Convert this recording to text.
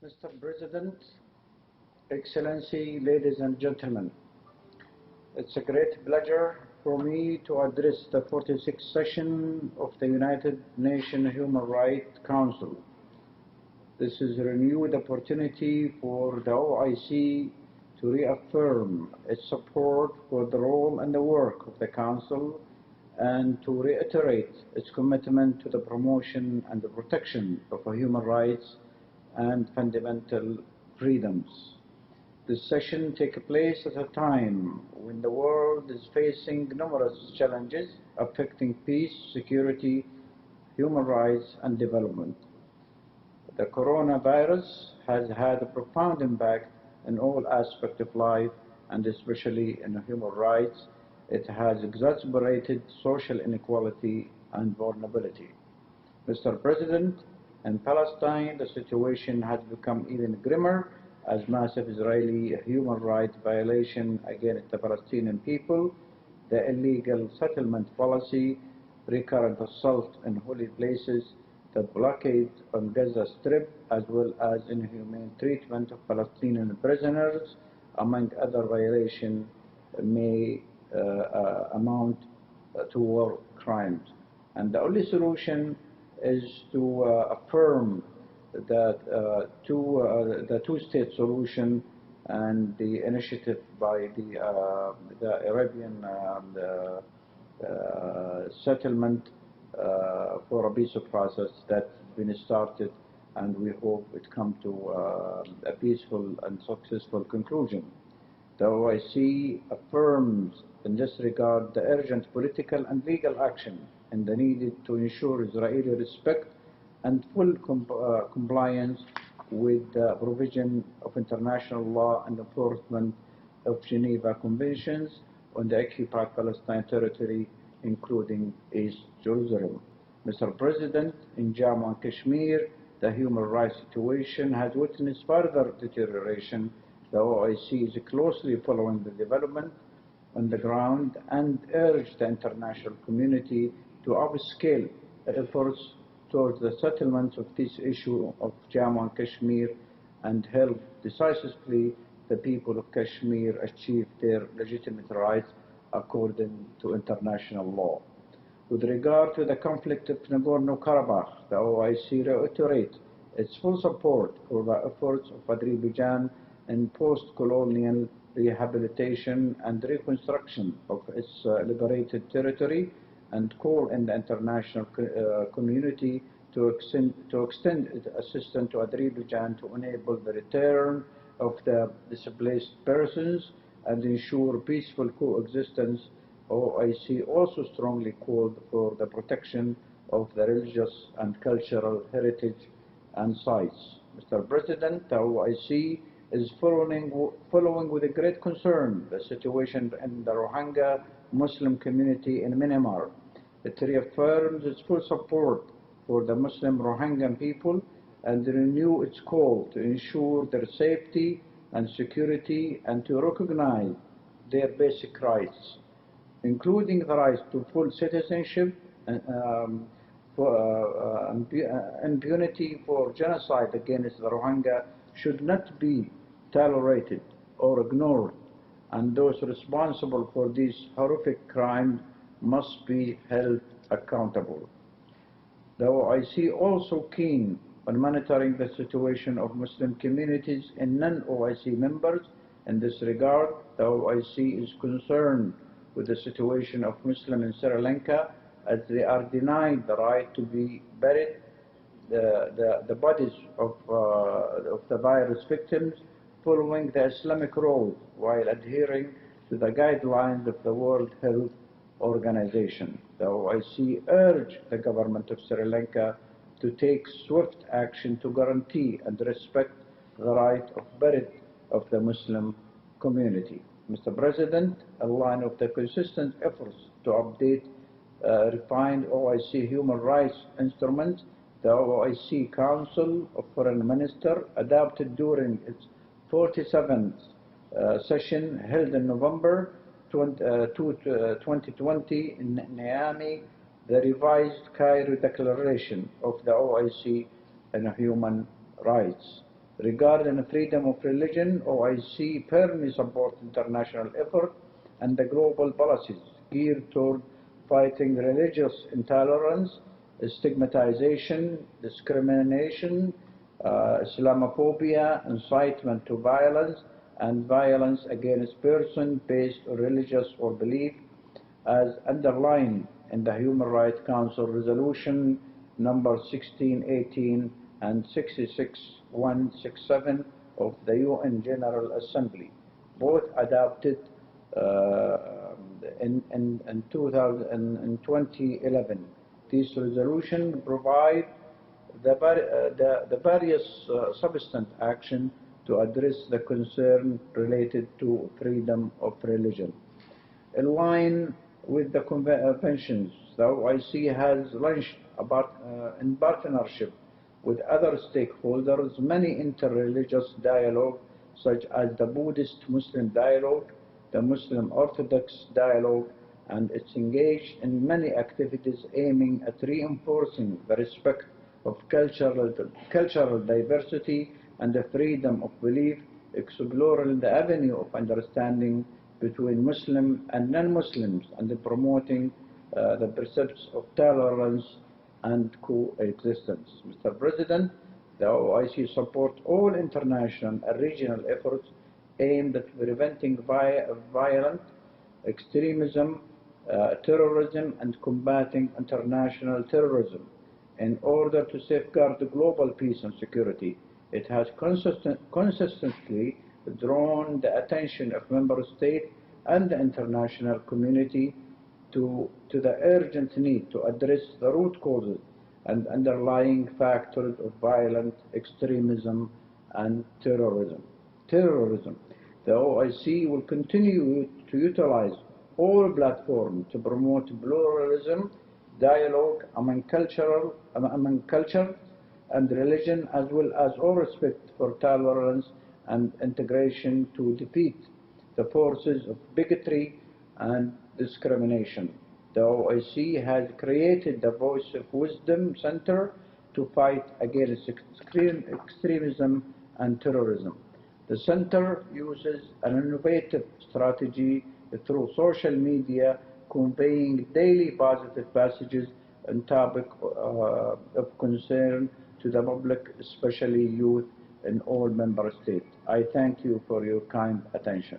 Mr. President, Excellency, ladies and gentlemen, it's a great pleasure for me to address the 46th session of the United Nations Human Rights Council. This is a renewed opportunity for the OIC to reaffirm its support for the role and the work of the Council and to reiterate its commitment to the promotion and the protection of human rights and fundamental freedoms. This session takes place at a time when the world is facing numerous challenges affecting peace, security, human rights, and development. The coronavirus has had a profound impact in all aspects of life, and especially in human rights. It has exacerbated social inequality and vulnerability. Mr. President, in Palestine, the situation has become even grimmer as massive Israeli human rights violation against the Palestinian people, the illegal settlement policy, recurrent assault in holy places, the blockade on Gaza Strip, as well as inhumane treatment of Palestinian prisoners, among other violations, may amount to war crimes. And the only solution is to affirm that the two-state solution and the initiative by the Arabian settlement for a peaceful process that's been started, and we hope it come to a peaceful and successful conclusion. The OIC affirms in this regard the urgent political and legal action and the need to ensure Israeli respect and full compliance with the provision of international law and enforcement of Geneva Conventions on the occupied Palestine territory, including East Jerusalem. Mr. President, in Jammu and Kashmir, the human rights situation has witnessed further deterioration. The OIC is closely following the development on the ground and urge the international community to upscale efforts towards the settlement of this issue of Jammu and Kashmir and help decisively the people of Kashmir achieve their legitimate rights according to international law. With regard to the conflict of Nagorno-Karabakh, the OIC reiterates its full support for the efforts of Azerbaijan in post-colonial rehabilitation and reconstruction of its liberated territory, and call in the international community to extend its assistance to Azerbaijan to enable the return of the displaced persons and ensure peaceful coexistence. OIC also strongly called for the protection of the religious and cultural heritage and sites. Mr. President, the OIC is following with a great concern the situation in the Rohingya Muslim community in Myanmar. It reaffirms its full support for the Muslim Rohingya people and renew its call to ensure their safety and security and to recognize their basic rights, including the right to full citizenship and impunity for genocide against the Rohingya should not be tolerated or ignored, and those responsible for these horrific crimes must be held accountable. The OIC also keen on monitoring the situation of Muslim communities and non-OIC members. In this regard, the OIC is concerned with the situation of Muslims in Sri Lanka as they are denied the right to be buried the bodies of the virus victims following the Islamic rule while adhering to the guidelines of the World Health Organization. The OIC urged the government of Sri Lanka to take swift action to guarantee and respect the right of burial of the Muslim community. Mr. President, in line of the consistent efforts to update refined OIC human rights instruments, the OIC Council of Foreign Ministers adopted during its 47th session held in November 2020 in Niamey, the revised Cairo Declaration of the OIC on Human Rights. Regarding freedom of religion, OIC firmly supports international effort and the global policies geared toward fighting religious intolerance, stigmatization, discrimination, Islamophobia, incitement to violence, and violence against persons based on religious or belief, as underlined in the Human Rights Council Resolution number 1618 and 66167 of the UN General Assembly, both adopted in 2011. These resolutions provide the various substantive action to address the concern related to freedom of religion. In line with the conventions, the OIC has launched in partnership with other stakeholders many interreligious dialogue, such as the Buddhist-Muslim dialogue, the Muslim Orthodox dialogue, and it's engaged in many activities aiming at reinforcing the respect of cultural diversity and the freedom of belief, exploring the avenue of understanding between Muslim and non-Muslims, and promoting the precepts of tolerance and coexistence. Mr. President, the OIC supports all international and regional efforts aimed at preventing violent extremism, terrorism, and combating international terrorism. In order to safeguard the global peace and security, it has consistently drawn the attention of member states and the international community to the urgent need to address the root causes and underlying factors of violent extremism and terrorism. The OIC will continue to utilize all platforms to promote pluralism, dialogue among culture and religion, as well as all respect for tolerance and integration to defeat the forces of bigotry and discrimination. The OIC has created the Voice of Wisdom Center to fight against extremism and terrorism. The center uses an innovative strategy through social media, conveying daily positive messages and topics of concern to the public, especially youth in all member states. I thank you for your kind attention.